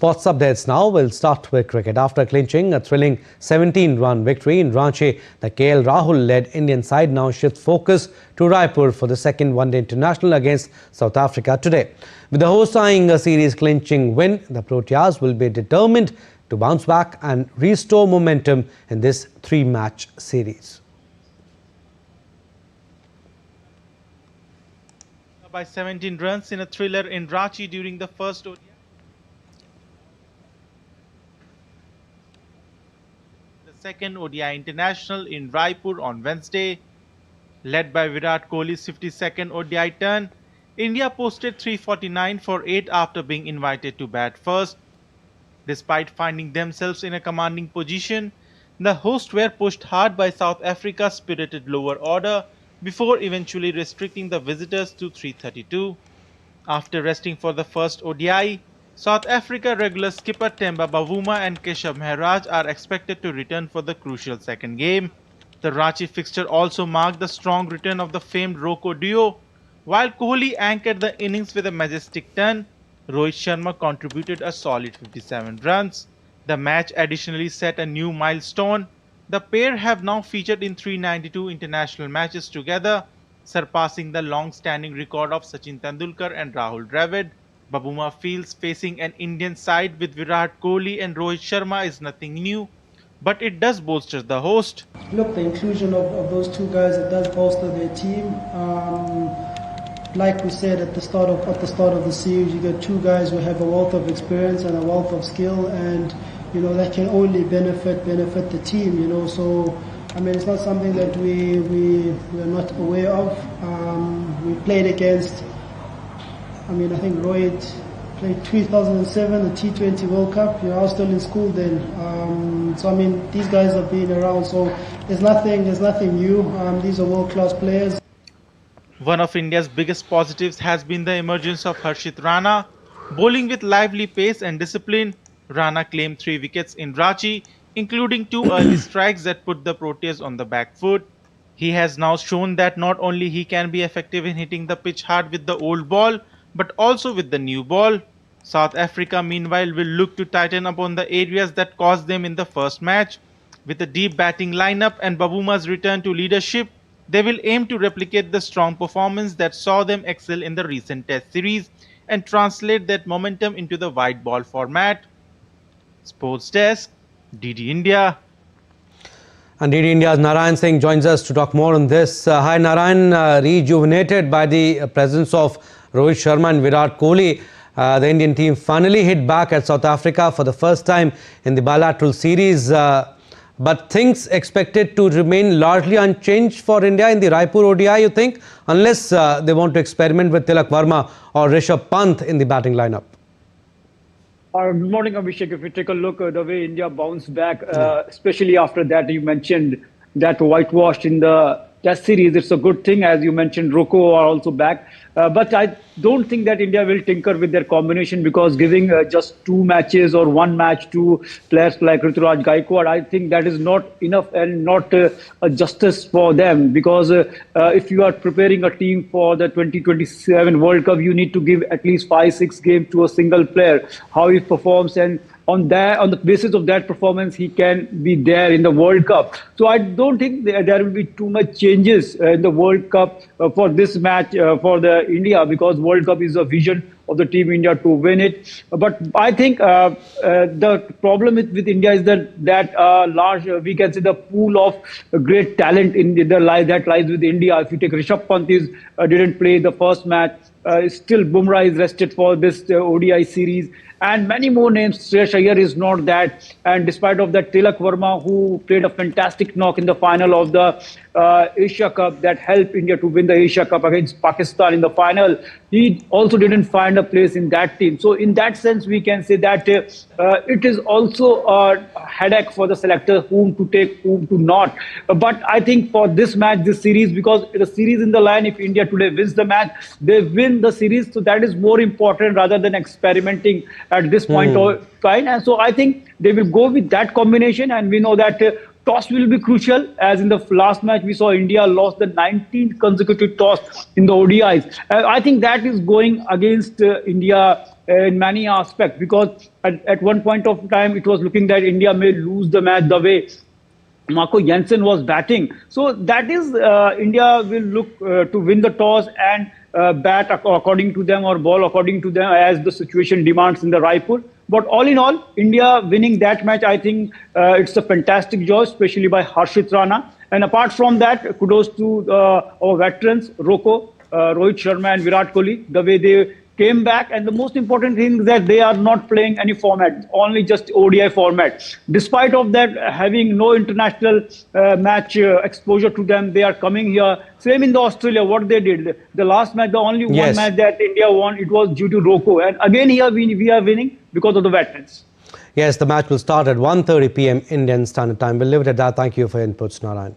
Sports updates now. We'll start with cricket. After clinching a thrilling 17-run victory in Ranchi, the KL Rahul-led Indian side now shifts focus to Raipur for the second one-day international against South Africa today. With the hosts eyeing a series clinching win, the Proteas will be determined to bounce back and restore momentum in this three-match series. By 17 runs in a thriller in Ranchi during the first ODI. The second ODI international in Raipur on Wednesday. Led by Virat Kohli's 52nd ODI turn, India posted 349 for 8 after being invited to bat first. Despite finding themselves in a commanding position, the hosts were pushed hard by South Africa's spirited lower order before eventually restricting the visitors to 332. After resting for the first ODI, South Africa regular skipper Temba Bavuma and Keshav Maharaj are expected to return for the crucial second game. The Ranchi fixture also marked the strong return of the famed Rocco duo. While Kohli anchored the innings with a majestic turn, Rohit Sharma contributed a solid 57 runs. The match additionally set a new milestone. The pair have now featured in 392 international matches together, surpassing the long-standing record of Sachin Tendulkar and Rahul Dravid. Bavuma feels facing an Indian side with Virat Kohli and Rohit Sharma is nothing new, but it does bolster the host. Look, the inclusion of those two guys, it does bolster their team. Like we said at the start of the series, you get two guys who have a wealth of experience and a wealth of skill, and that can only benefit the team. So I mean, it's not something that we're not aware of. We played against. I mean, I think Rohit played 2007, the T20 World Cup. I was still in school then. So I mean, these guys have been around. So there's nothing new. These are world-class players. One of India's biggest positives has been the emergence of Harshit Rana. Bowling with lively pace and discipline, Rana claimed 3 wickets in Ranchi, including 2 early strikes that put the Proteas on the back foot. He has now shown that not only he can be effective in hitting the pitch hard with the old ball, but also with the new ball. South Africa, meanwhile, will look to tighten up on the areas that caused them in the first match. With a deep batting lineup and Babuma's return to leadership, they will aim to replicate the strong performance that saw them excel in the recent Test series and translate that momentum into the white ball format. Sports Desk, DD India. And DD India's Narayan Singh joins us to talk more on this. Hi Narayan, rejuvenated by the presence of Rohit Sharma and Virat Kohli, the Indian team finally hit back at South Africa for the first time in the bilateral series. But things expected to remain largely unchanged for India in the Raipur ODI, you think? Unless they want to experiment with Tilak Verma or Rishabh Pant in the batting lineup. Good morning, Abhishek. If you take a look at the way India bounced back, especially after that, you mentioned that whitewashed in the Test series, it's a good thing. As you mentioned, Rocco are also back. But I don't think that India will tinker with their combination, because giving just 2 matches or 1 match to players like Ruturaj Gaikwad, I think that is not enough and not a justice for them. Because if you are preparing a team for the 2027 World Cup, you need to give at least 5-6 games to a single player, how he performs, and on the basis of that performance, he can be there in the World Cup. So I don't think there will be too much changes in the World Cup for this match for the India, because World Cup is a vision of the team India to win it. But I think the problem with India is that large, we can say, the pool of great talent that lies with India. If you take Rishabh Pant, didn't play the first match. Still Bumrah is rested for this ODI series. And many more names. Shreyas Iyer is not that. And despite of that, Tilak Verma, who played a fantastic knock in the final of the Asia Cup that helped India to win the Asia Cup against Pakistan in the final, he also didn't find a place in that team. So in that sense, we can say that it is also a headache for the selector whom to take, whom to not. But I think for this match, this series, because the series in the line, if India today wins the match, they win the series. So that is more important rather than experimenting at this point of time. And so I think they will go with that combination. And we know that toss will be crucial, as in the last match we saw India lost the 19th consecutive toss in the ODIs. I think that is going against India in many aspects, because at one point of time it was looking that India may lose the match the way Marco Jansen was batting. So that is, India will look to win the toss and bat according to them or ball according to them as the situation demands in the Raipur. But all in all, India winning that match, I think it's a fantastic job, especially by Harshit Rana. And apart from that, kudos to our veterans, Rocco, Rohit Sharma and Virat Kohli, the way they came back. And the most important thing is that they are not playing any format, only just ODI format. Despite of that, having no international match exposure to them, they are coming here. Same in the Australia, what they did. The last match, the only one match that India won, it was due to Rocco. And again here we are winning because of the veterans. Yes, the match will start at 1:30 p.m. Indian Standard Time. We'll leave it at that. Thank you for your inputs, Narayan.